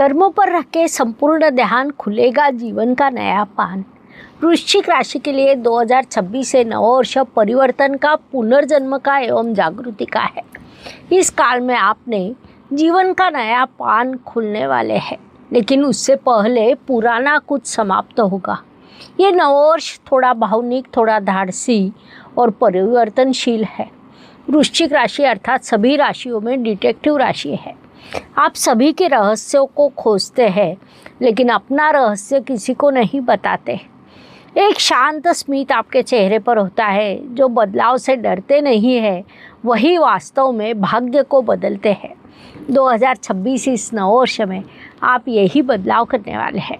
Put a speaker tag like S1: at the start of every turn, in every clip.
S1: कर्मों पर रख के संपूर्ण ध्यान, खुलेगा जीवन का नया पान। वृश्चिक राशि के लिए 2026 से नववर्ष परिवर्तन का, पुनर्जन्म का एवं जागृति का है। इस काल में आपने जीवन का नया पान खुलने वाले हैं, लेकिन उससे पहले पुराना कुछ समाप्त होगा। ये नववर्ष थोड़ा भावनिक, थोड़ा धाड़सी और परिवर्तनशील है। वृश्चिक राशि अर्थात सभी राशियों में डिटेक्टिव राशि है। आप सभी के रहस्यों को खोजते हैं, लेकिन अपना रहस्य किसी को नहीं बताते। एक शांत स्मित आपके चेहरे पर होता है। जो बदलाव से डरते नहीं है, वही वास्तव में भाग्य को बदलते हैं। 2026 इस नववर्ष में आप यही बदलाव करने वाले हैं।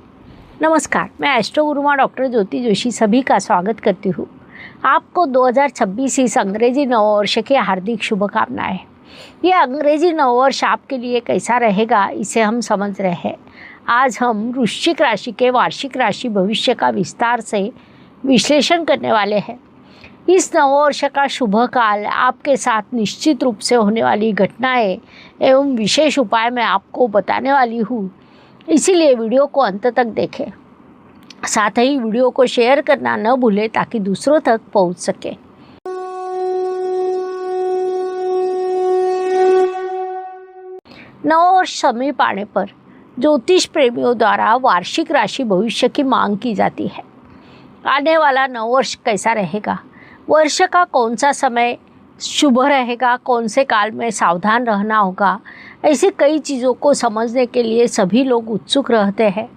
S1: नमस्कार, मैं एस्ट्रो गुरुमा डॉक्टर ज्योति जोशी सभी का स्वागत करती हूँ। आपको 2026 इस अंग्रेजी नववर्ष की हार्दिक शुभकामनाएं। ये अंग्रेजी नववर्ष आपके लिए कैसा रहेगा, इसे हम समझ रहे हैं। आज हम वृश्चिक राशि के वार्षिक राशि भविष्य का विस्तार से विश्लेषण करने वाले हैं। इस नववर्ष का शुभ काल, आपके साथ निश्चित रूप से होने वाली घटनाएं एवं विशेष उपाय मैं आपको बताने वाली हूँ, इसीलिए वीडियो को अंत तक देखें। साथ ही वीडियो को शेयर करना न भूलें ताकि दूसरों तक पहुँच सके। नववर्ष समीप आने पर ज्योतिष प्रेमियों द्वारा वार्षिक राशि भविष्य की मांग की जाती है। आने वाला नववर्ष कैसा रहेगा, वर्ष का कौन सा समय शुभ रहेगा, कौन से काल में सावधान रहना होगा, ऐसी कई चीज़ों को समझने के लिए सभी लोग उत्सुक रहते हैं।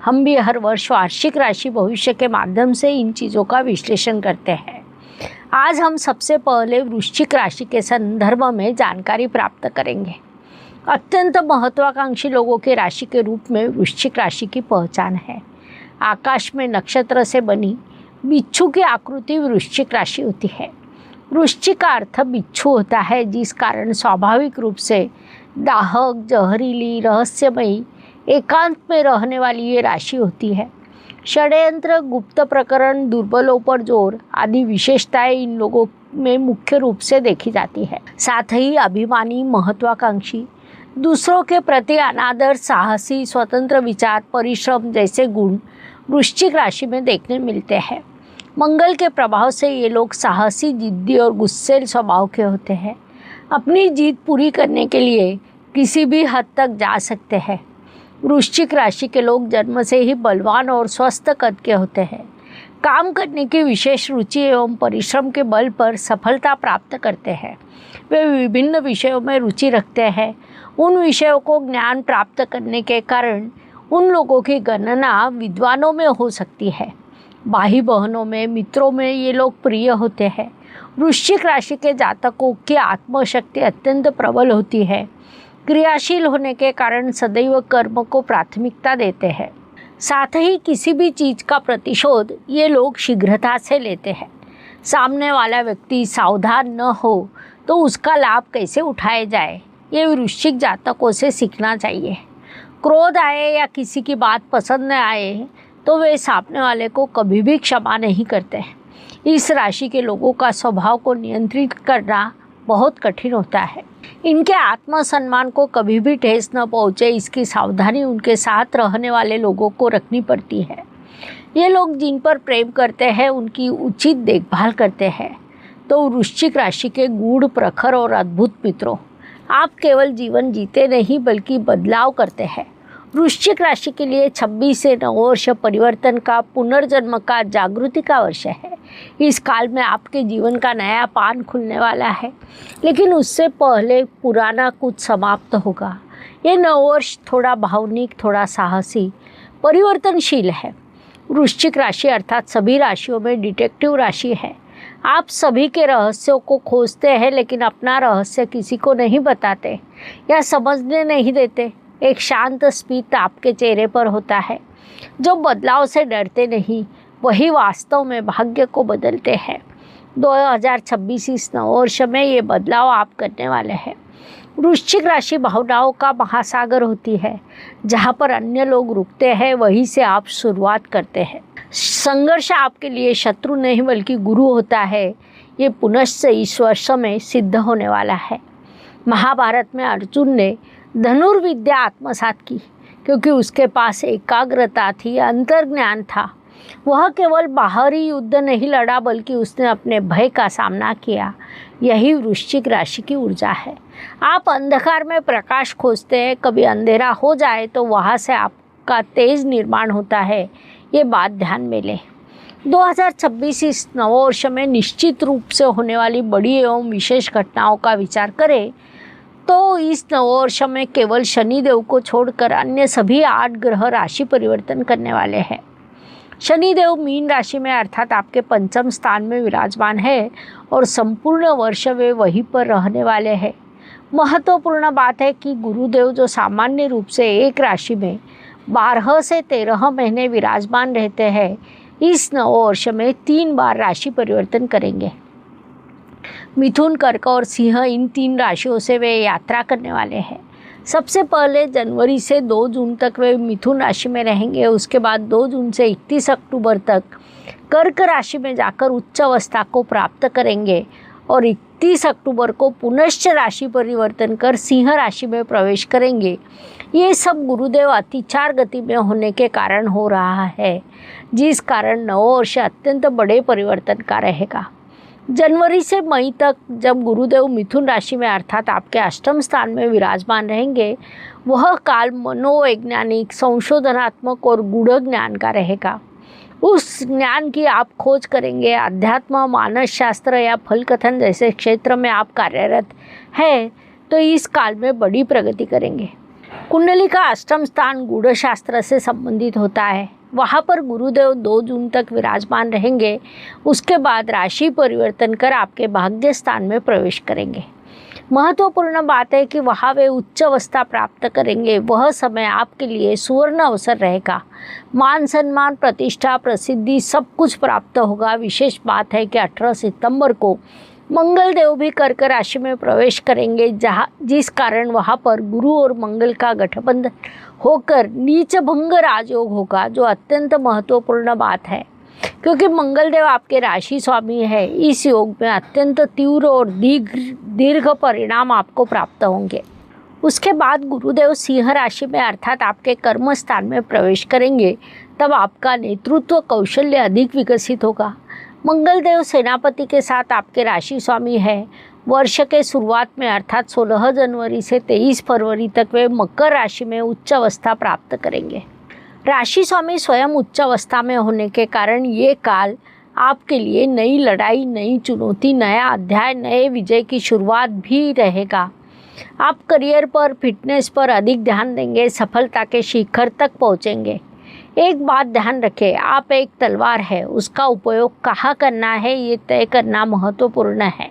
S1: हम भी हर वर्ष वार्षिक राशि भविष्य के माध्यम से इन चीज़ों का विश्लेषण करते हैं। आज हम सबसे पहले वृश्चिक राशि के संदर्भ में जानकारी प्राप्त करेंगे। अत्यंत महत्वाकांक्षी लोगों के राशि के रूप में वृश्चिक राशि की पहचान है। आकाश में नक्षत्र से बनी बिच्छू की आकृति वृश्चिक राशि होती है। वृश्चिक का अर्थ बिच्छू होता है, जिस कारण स्वाभाविक रूप से दाहक, जहरीली, रहस्यमयी, एकांत में रहने वाली ये राशि होती है। षड्यंत्र, गुप्त प्रकरण, दुर्बलों पर जोर आदि विशेषताएं इन लोगों में मुख्य रूप से देखी जाती है। साथ ही अभिमानी, महत्वाकांक्षी, दूसरों के प्रति अनादर, साहसी, स्वतंत्र विचार, परिश्रम जैसे गुण वृश्चिक राशि में देखने मिलते हैं। मंगल के प्रभाव से ये लोग साहसी, जिद्दी और गुस्सैल स्वभाव के होते हैं। अपनी जीत पूरी करने के लिए किसी भी हद तक जा सकते हैं। वृश्चिक राशि के लोग जन्म से ही बलवान और स्वस्थ कद के होते हैं। काम करने की विशेष रुचि एवं परिश्रम के बल पर सफलता प्राप्त करते हैं। वे विभिन्न विषयों में रुचि रखते हैं। उन विषयों को ज्ञान प्राप्त करने के कारण उन लोगों की गणना विद्वानों में हो सकती है। भाई बहनों में, मित्रों में ये लोग प्रिय होते हैं। वृश्चिक राशि के जातकों की आत्मशक्ति अत्यंत प्रबल होती है। क्रियाशील होने के कारण सदैव कर्म को प्राथमिकता देते हैं। साथ ही किसी भी चीज़ का प्रतिशोध ये लोग शीघ्रता से लेते हैं। सामने वाला व्यक्ति सावधान न हो तो उसका लाभ कैसे उठाया जाए, ये वृश्चिक जातकों से सीखना चाहिए। क्रोध आए या किसी की बात पसंद न आए तो वे सामने वाले को कभी भी क्षमा नहीं करते। इस राशि के लोगों का स्वभाव को नियंत्रित करना बहुत कठिन होता है। इनके आत्मसम्मान को कभी भी ठेस न पहुँचे, इसकी सावधानी उनके साथ रहने वाले लोगों को रखनी पड़ती है। ये लोग जिन पर प्रेम करते हैं, उनकी उचित देखभाल करते हैं। तो वृश्चिक राशि के गूढ़, प्रखर और अद्भुत मित्रों, आप केवल जीवन जीते नहीं बल्कि बदलाव करते हैं। वृश्चिक राशि के लिए 26 से नववर्ष परिवर्तन का, पुनर्जन्म का, जागृति का वर्ष है। इस काल में आपके जीवन का नया पान खुलने वाला है, लेकिन उससे पहले पुराना कुछ समाप्त होगा। ये नववर्ष थोड़ा भावनिक, थोड़ा साहसी, परिवर्तनशील है। वृश्चिक राशि अर्थात सभी राशियों में डिटेक्टिव राशि है। आप सभी के रहस्यों को खोजते हैं, लेकिन अपना रहस्य किसी को नहीं बताते या समझने नहीं देते। एक शांत स्मित आपके चेहरे पर होता है। जो बदलाव से डरते नहीं, वही वास्तव में भाग्य को बदलते हैं। 2026 इस नववर्ष में ये बदलाव आप करने वाले हैं। वृश्चिक राशि भावनाओं का महासागर होती है। जहाँ पर अन्य लोग रुकते हैं, वहीं से आप शुरुआत करते हैं। संघर्ष आपके लिए शत्रु नहीं बल्कि गुरु होता है। ये पुनश्च इस वर्ष में सिद्ध होने वाला है। महाभारत में अर्जुन ने धनुर्विद्या आत्मसात की। क्योंकि उसके पास एकाग्रता थी, अंतर्ज्ञान था। वह केवल बाहरी युद्ध नहीं लड़ा बल्कि उसने अपने भय का सामना किया। यही वृश्चिक राशि की ऊर्जा है। आप अंधकार में प्रकाश खोजते हैं, कभी अंधेरा हो जाए तो वहाँ से आपका तेज निर्माण होता है। ये बात ध्यान में लें। 2026 इस नववर्ष में निश्चित रूप से होने वाली बड़ी एवं विशेष घटनाओं का विचार करें तो इस नववर्ष में केवल शनिदेव को छोड़कर अन्य सभी 8 ग्रह राशि परिवर्तन करने वाले हैं। शनिदेव मीन राशि में अर्थात आपके पंचम स्थान में विराजमान है और संपूर्ण वर्ष वे वहीं पर रहने वाले हैं। महत्वपूर्ण बात है कि गुरुदेव जो सामान्य रूप से एक राशि में 12 से 13 महीने विराजमान रहते हैं, इस नववर्ष में 3 बार राशि परिवर्तन करेंगे। मिथुन, कर्क और सिंह, इन 3 राशियों से वे यात्रा करने वाले हैं। सबसे पहले जनवरी से 2 जून तक वे मिथुन राशि में रहेंगे। उसके बाद 2 जून से 31 अक्टूबर तक कर्क राशि में जाकर उच्च अवस्था को प्राप्त करेंगे और 31 अक्टूबर को पुनश्च राशि परिवर्तन कर सिंह राशि में प्रवेश करेंगे। ये सब गुरुदेव अतिचार गति में होने के कारण हो रहा है, जिस कारण नववर्ष अत्यंत बड़े परिवर्तन का रहेगा। जनवरी से मई तक जब गुरुदेव मिथुन राशि में अर्थात आपके अष्टम स्थान में विराजमान रहेंगे, वह काल मनोवैज्ञानिक, संशोधनात्मक और गूढ़ ज्ञान का रहेगा। उस ज्ञान की आप खोज करेंगे। अध्यात्म, मानस शास्त्र या फल कथन जैसे क्षेत्र में आप कार्यरत हैं तो इस काल में बड़ी प्रगति करेंगे। कुंडली का अष्टम स्थान गूढ़ शास्त्र से संबंधित होता है। वहाँ पर गुरुदेव 2 जून तक विराजमान रहेंगे। उसके बाद राशि परिवर्तन कर आपके भाग्य स्थान में प्रवेश करेंगे। महत्वपूर्ण बात है कि वहाँ वे उच्च अवस्था प्राप्त करेंगे। वह समय आपके लिए सुवर्ण अवसर रहेगा। मान सम्मान, प्रतिष्ठा, प्रसिद्धि सब कुछ प्राप्त होगा। विशेष बात है कि 18 सितंबर को मंगल देव भी कर्क राशि में प्रवेश करेंगे, जिस कारण वहाँ पर गुरु और मंगल का गठबंधन होकर नीच भंग राजयोग होगा, जो अत्यंत महत्वपूर्ण बात है क्योंकि मंगल देव आपके राशि स्वामी है। इस योग में अत्यंत तीव्र और दीर्घ परिणाम आपको प्राप्त होंगे। उसके बाद गुरुदेव सिंह राशि में अर्थात आपके कर्म स्थान में प्रवेश करेंगे। तब आपका नेतृत्व कौशल्य अधिक विकसित होगा। मंगल देव सेनापति के साथ आपके राशि स्वामी है। वर्ष के शुरुआत में अर्थात 16 जनवरी से 23 फरवरी तक वे मकर राशि में उच्च अवस्था प्राप्त करेंगे। राशि स्वामी स्वयं उच्च अवस्था में होने के कारण ये काल आपके लिए नई लड़ाई, नई चुनौती, नया अध्याय, नए विजय की शुरुआत भी रहेगा। आप करियर पर, फिटनेस पर अधिक ध्यान देंगे, सफलता के शिखर तक पहुँचेंगे। एक बात ध्यान रखें, आप एक तलवार है, उसका उपयोग कहाँ करना है ये तय करना महत्वपूर्ण है।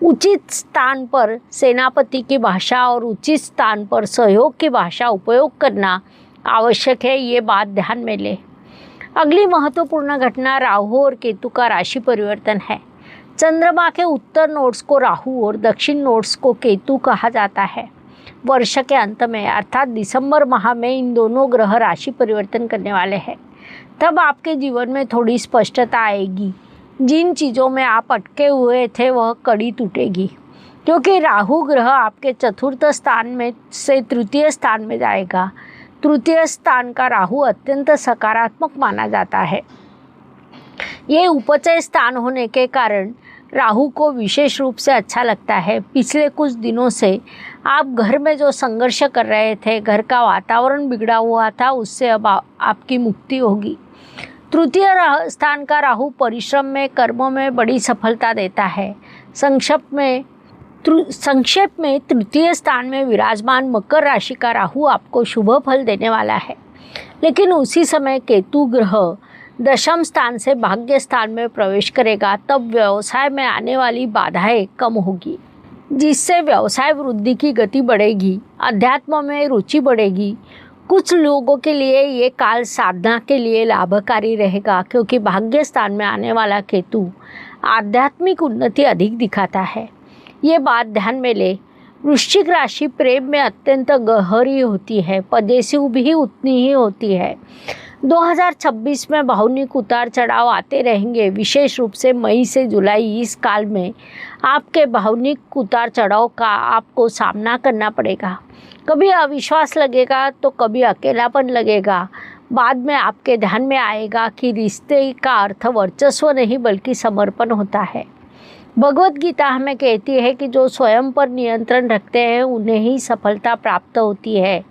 S1: उचित स्थान पर सेनापति की भाषा और उचित स्थान पर सहयोग की भाषा उपयोग करना आवश्यक है, ये बात ध्यान में लें। अगली महत्वपूर्ण घटना राहु और केतु का राशि परिवर्तन है। चंद्रमा के उत्तर नोड्स को राहु और दक्षिण नोड्स को केतु कहा जाता है। वर्ष के अंत में अर्थात दिसंबर माह में इन दोनों ग्रह राशि परिवर्तन करने वाले हैं। तब आपके जीवन में थोड़ी स्पष्टता आएगी। जिन चीज़ों में आप अटके हुए थे वह कड़ी टूटेगी, क्योंकि राहु ग्रह आपके चतुर्थ स्थान में से तृतीय स्थान में जाएगा। तृतीय स्थान का राहु अत्यंत सकारात्मक माना जाता है। ये उपचय स्थान होने के कारण राहु को विशेष रूप से अच्छा लगता है। पिछले कुछ दिनों से आप घर में जो संघर्ष कर रहे थे, घर का वातावरण बिगड़ा हुआ था, उससे अब आपकी मुक्ति होगी। तृतीय स्थान का राहु परिश्रम में, कर्मों में बड़ी सफलता देता है। संक्षेप में तृतीय स्थान में विराजमान मकर राशि का राहु आपको शुभ फल देने वाला है। लेकिन उसी समय केतु ग्रह दशम स्थान से भाग्य स्थान में प्रवेश करेगा। तब व्यवसाय में आने वाली बाधाएं कम होगी, जिससे व्यवसाय वृद्धि की गति बढ़ेगी, अध्यात्म में रुचि बढ़ेगी। कुछ लोगों के लिए ये काल साधना के लिए लाभकारी रहेगा, क्योंकि भाग्य स्थान में आने वाला केतु आध्यात्मिक उन्नति अधिक दिखाता है। ये बात ध्यान में ले। वृश्चिक राशि प्रेम में अत्यंत गहरी होती है, पॉजिटिव भी उतनी ही होती है। 2026 में भावनिक उतार चढ़ाव आते रहेंगे। विशेष रूप से मई से जुलाई इस काल में आपके भावनिक उतार चढ़ाव का आपको सामना करना पड़ेगा। कभी अविश्वास लगेगा तो कभी अकेलापन लगेगा। बाद में आपके ध्यान में आएगा कि रिश्ते का अर्थ वर्चस्व नहीं बल्कि समर्पण होता है। भगवत गीता हमें कहती है कि जो स्वयं पर नियंत्रण रखते हैं उन्हें ही सफलता प्राप्त होती है।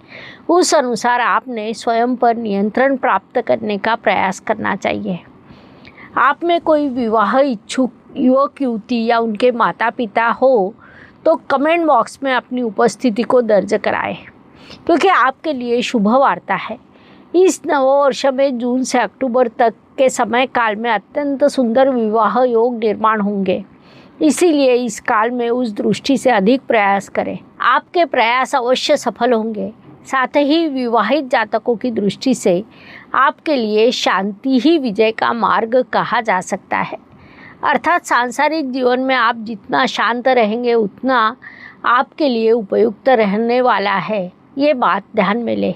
S1: उस अनुसार आपने स्वयं पर नियंत्रण प्राप्त करने का प्रयास करना चाहिए। आप में कोई विवाह इच्छुक युवक युवती या उनके माता पिता हो तो कमेंट बॉक्स में अपनी उपस्थिति को दर्ज कराएं, क्योंकि आपके लिए शुभ वार्ता है। इस नववर्ष में जून से अक्टूबर तक के समय काल में अत्यंत सुंदर विवाह योग निर्माण होंगे। इसीलिए इस काल में उस दृष्टि से अधिक प्रयास करें। आपके प्रयास अवश्य सफल होंगे। साथ ही विवाहित जातकों की दृष्टि से आपके लिए शांति ही विजय का मार्ग कहा जा सकता है। अर्थात सांसारिक जीवन में आप जितना शांत रहेंगे उतना आपके लिए उपयुक्त रहने वाला है। ये बात ध्यान में लें।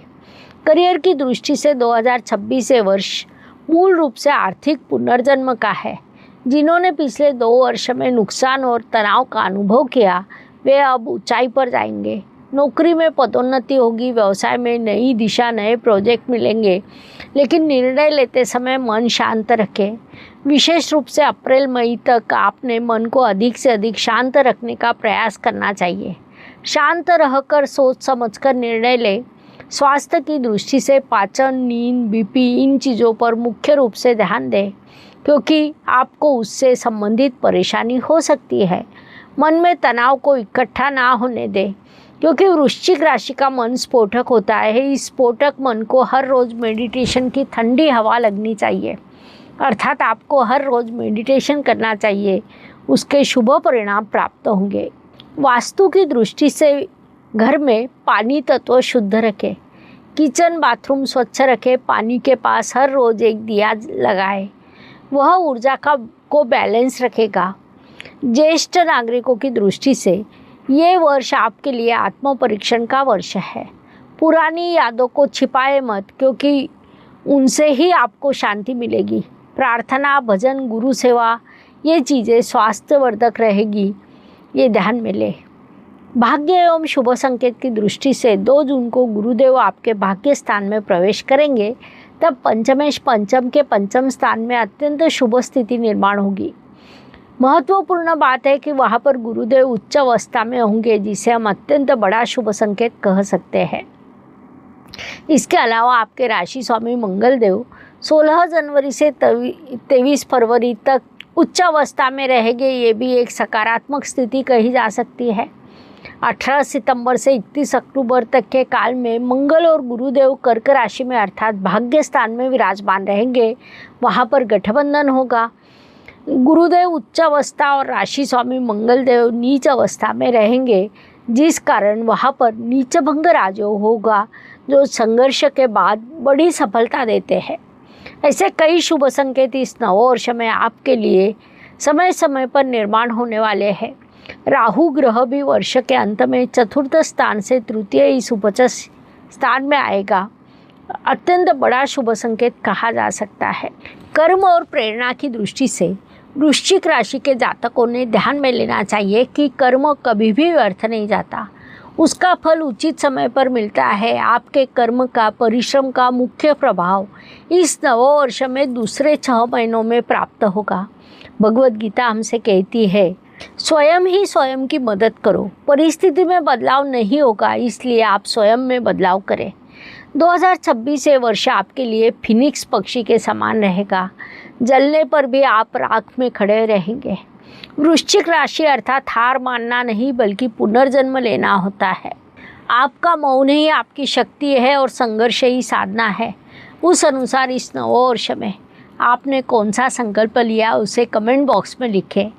S1: करियर की दृष्टि से 2026 वर्ष मूल रूप से आर्थिक पुनर्जन्म का है। जिन्होंने पिछले 2 वर्ष में नुकसान और तनाव का अनुभव किया वे अब ऊंचाई पर जाएंगे। नौकरी में पदोन्नति होगी, व्यवसाय में नई दिशा, नए प्रोजेक्ट मिलेंगे, लेकिन निर्णय लेते समय मन शांत रखें। विशेष रूप से अप्रैल मई तक आपने मन को अधिक से अधिक शांत रखने का प्रयास करना चाहिए। शांत रहकर सोच समझकर निर्णय लें। स्वास्थ्य की दृष्टि से पाचन, नींद, बीपी इन चीज़ों पर मुख्य रूप से ध्यान दें, क्योंकि आपको उससे संबंधित परेशानी हो सकती है। मन में तनाव को इकट्ठा ना होने दें, क्योंकि वृश्चिक राशि का मन स्फोटक होता है। इस स्फोटक मन को हर रोज़ मेडिटेशन की ठंडी हवा लगनी चाहिए। अर्थात आपको हर रोज़ मेडिटेशन करना चाहिए, उसके शुभ परिणाम प्राप्त होंगे। वास्तु की दृष्टि से घर में पानी तत्व शुद्ध रखें। किचन बाथरूम स्वच्छ रखें। पानी के पास हर रोज़ एक दिया लगाएं। वह ऊर्जा को बैलेंस रखेगा। ज्येष्ठ नागरिकों की दृष्टि से ये वर्ष आपके लिए आत्म परीक्षण का वर्ष है। पुरानी यादों को छिपाए मत, क्योंकि उनसे ही आपको शांति मिलेगी। प्रार्थना, भजन, गुरु सेवा ये चीज़ें स्वास्थ्यवर्धक रहेगी, ये ध्यान में ले। भाग्य एवं शुभ संकेत की दृष्टि से 2 जून को गुरुदेव आपके भाग्य स्थान में प्रवेश करेंगे। तब पंचमेश पंचम के पंचम स्थान में अत्यंत शुभ स्थिति निर्माण होगी। महत्वपूर्ण बात है कि वहाँ पर गुरुदेव उच्च अवस्था में होंगे, जिसे हम अत्यंत बड़ा शुभ संकेत कह सकते हैं। इसके अलावा आपके राशि स्वामी मंगल देव 16 जनवरी से 23 फरवरी तक उच्च अवस्था में रहेंगे। ये भी एक सकारात्मक स्थिति कही जा सकती है। 18 सितंबर से 31 अक्टूबर तक के काल में मंगल और गुरुदेव कर्क राशि में अर्थात भाग्य स्थान में विराजमान रहेंगे। वहाँ पर गठबंधन होगा। गुरुदेव उच्च अवस्था और राशि स्वामी मंगल देव नीच अवस्था में रहेंगे, जिस कारण वहाँ पर नीच भंग राजयोग होगा, जो संघर्ष के बाद बड़ी सफलता देते हैं। ऐसे कई शुभ संकेत इस नववर्ष में आपके लिए समय समय पर निर्माण होने वाले हैं। राहु ग्रह भी वर्ष के अंत में चतुर्थ स्थान से तृतीय इस उपच स्थान में आएगा। अत्यंत बड़ा शुभ संकेत कहा जा सकता है। कर्म और प्रेरणा की दृष्टि से वृश्चिक राशि के जातकों ने ध्यान में लेना चाहिए कि कर्म कभी भी व्यर्थ नहीं जाता, उसका फल उचित समय पर मिलता है। आपके कर्म का, परिश्रम का मुख्य प्रभाव इस नववर्ष में दूसरे 6 महीनों में प्राप्त होगा। भगवत गीता हमसे कहती है, स्वयं ही स्वयं की मदद करो। परिस्थिति में बदलाव नहीं होगा, इसलिए आप स्वयं में बदलाव करें। 2026 ये वर्ष आपके लिए फिनिक्स पक्षी के समान रहेगा। जलने पर भी आप राख में खड़े रहेंगे। वृश्चिक राशि अर्थात हार मानना नहीं बल्कि पुनर्जन्म लेना होता है। आपका मौन ही आपकी शक्ति है और संघर्ष ही साधना है। उस अनुसार इस नववर्ष में आपने कौन सा संकल्प लिया उसे कमेंट बॉक्स में लिखें।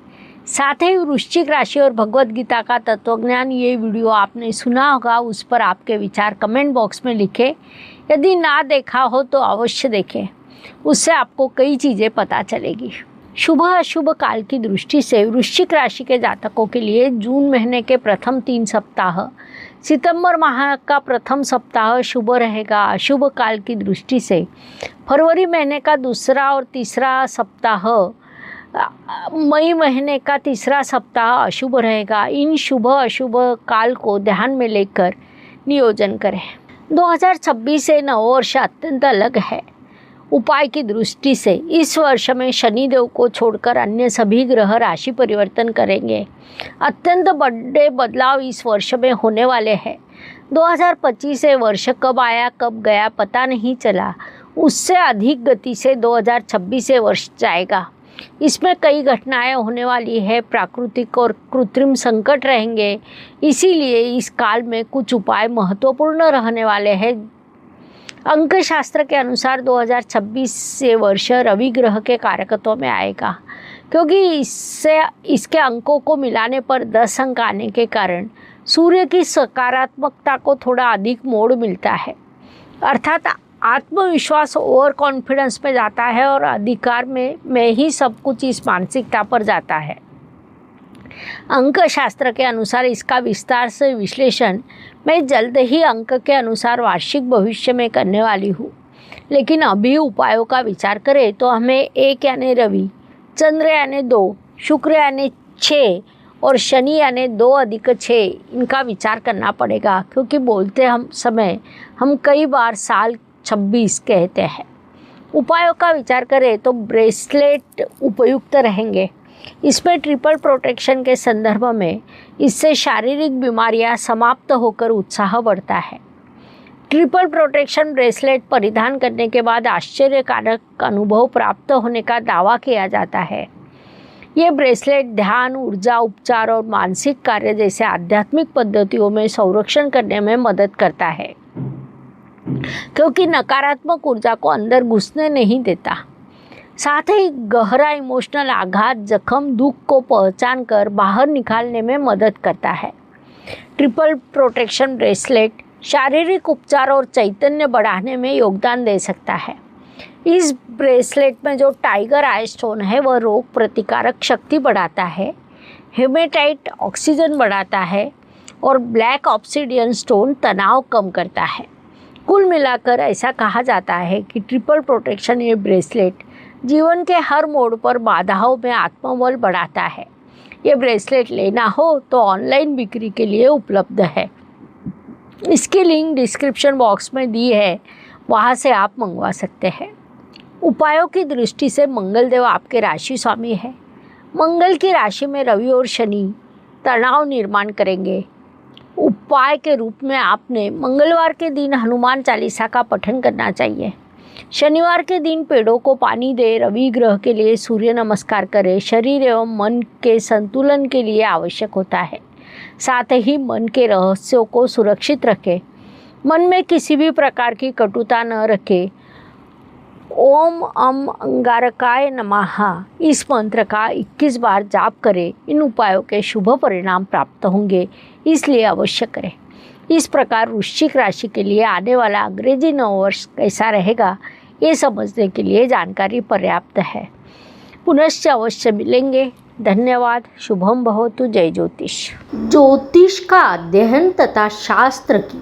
S1: साथ ही वृश्चिक राशि और भगवत गीता का तत्वज्ञान ये वीडियो आपने सुना होगा, उस पर आपके विचार कमेंट बॉक्स में लिखें। यदि ना देखा हो तो अवश्य देखें, उससे आपको कई चीज़ें पता चलेगी। शुभ अशुभ काल की दृष्टि से वृश्चिक राशि के जातकों के लिए जून महीने के प्रथम 3 सप्ताह सितंबर माह का प्रथम सप्ताह शुभ रहेगा अशुभ काल की दृष्टि से। फरवरी महीने का दूसरा और तीसरा सप्ताह, मई महीने का तीसरा सप्ताह अशुभ रहेगा। इन शुभ अशुभ काल को ध्यान में लेकर नियोजन करें। 2026 से नववर्ष अत्यंत अलग है। उपाय की दृष्टि से इस वर्ष में शनिदेव को छोड़कर अन्य सभी ग्रह राशि परिवर्तन करेंगे। अत्यंत बड़े बदलाव इस वर्ष में होने वाले हैं। 2025 से वर्ष कब आया कब गया पता नहीं चला, उससे अधिक गति से 2026 से वर्ष जाएगा। इसमें कई घटनाएं होने वाली है, प्राकृतिक और कृत्रिम संकट रहेंगे, इसीलिए इस काल में कुछ उपाय महत्वपूर्ण रहने वाले हैं। अंक शास्त्र के अनुसार 2026 से वर्ष रवि ग्रह के कारकत्व में आएगा, क्योंकि इसके अंकों को मिलाने पर 10 अंक आने के कारण सूर्य की सकारात्मकता को थोड़ा अधिक मोड़ मिलता है, अर्थात आत्मविश्वास ओवर कॉन्फिडेंस में जाता है और अधिकार में ही सब कुछ इस मानसिकता पर जाता है। अंक शास्त्र के अनुसार इसका विस्तार से विश्लेषण मैं जल्द ही अंक के अनुसार वार्षिक भविष्य में करने वाली हूँ, लेकिन अभी उपायों का विचार करें तो हमें 1 यानी रवि, चंद्र यानी 2, शुक्र यानी 6 और शनि यानी 2 अधिक 6 इनका विचार करना पड़ेगा, क्योंकि बोलते समय हम कई बार साल 26 कहते हैं। उपायों का विचार करें तो ब्रेसलेट उपयुक्त रहेंगे। इसमें ट्रिपल प्रोटेक्शन के संदर्भ में इससे शारीरिक बीमारियां समाप्त होकर उत्साह बढ़ता है। ट्रिपल प्रोटेक्शन ब्रेसलेट परिधान करने के बाद आश्चर्यकारक अनुभव प्राप्त होने का दावा किया जाता है। ये ब्रेसलेट ध्यान, ऊर्जा, उपचार और मानसिक कार्य जैसे आध्यात्मिक पद्धतियों में संरक्षण करने में मदद करता है, क्योंकि नकारात्मक ऊर्जा को अंदर घुसने नहीं देता। साथ ही गहरा इमोशनल आघात, जख्म, दुख को पहचान कर बाहर निकालने में मदद करता है। ट्रिपल प्रोटेक्शन ब्रेसलेट शारीरिक उपचार और चैतन्य बढ़ाने में योगदान दे सकता है। इस ब्रेसलेट में जो टाइगर आई स्टोन है वह रोग प्रतिकारक शक्ति बढ़ाता है, हेमेटाइट ऑक्सीजन बढ़ाता है और ब्लैक ऑब्सिडियन स्टोन तनाव कम करता है। कुल मिलाकर ऐसा कहा जाता है कि ट्रिपल प्रोटेक्शन ये ब्रेसलेट जीवन के हर मोड़ पर बाधाओं में आत्मबल बढ़ाता है। ये ब्रेसलेट लेना हो तो ऑनलाइन बिक्री के लिए उपलब्ध है। इसकी लिंक डिस्क्रिप्शन बॉक्स में दी है, वहाँ से आप मंगवा सकते हैं। उपायों की दृष्टि से मंगल देव आपके राशि स्वामी है। मंगल की राशि में रवि और शनि तनाव निर्माण करेंगे। उपाय के रूप में आपने मंगलवार के दिन हनुमान चालीसा का पठन करना चाहिए। शनिवार के दिन पेड़ों को पानी दे, रवि ग्रह के लिए सूर्य नमस्कार करें। शरीर एवं मन के संतुलन के लिए आवश्यक होता है। साथ ही मन के रहस्यों को सुरक्षित रखें। मन में किसी भी प्रकार की कटुता न रखें। ओम अम अंगारकाय नमः इस मंत्र का 21 बार जाप करें। इन उपायों के शुभ परिणाम प्राप्त होंगे, इसलिए अवश्य करें। इस प्रकार वृश्चिक राशि के लिए आने वाला अंग्रेजी नववर्ष कैसा रहेगा, ये समझने के लिए जानकारी पर्याप्त है। पुनश्च अवश्य मिलेंगे। धन्यवाद। शुभम भवतु। जय ज्योतिष। ज्योतिष का अध्ययन तथा शास्त्र की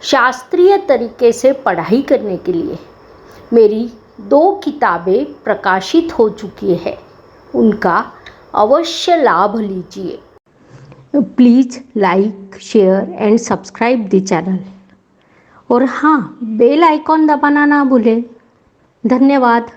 S1: शास्त्रीय तरीके से पढ़ाई करने के लिए मेरी 2 किताबें प्रकाशित हो चुकी है, उनका अवश्य लाभ लीजिए। Please like, share and subscribe the channel, और हाँ, बेल आइकॉन दबाना ना भूलें। धन्यवाद।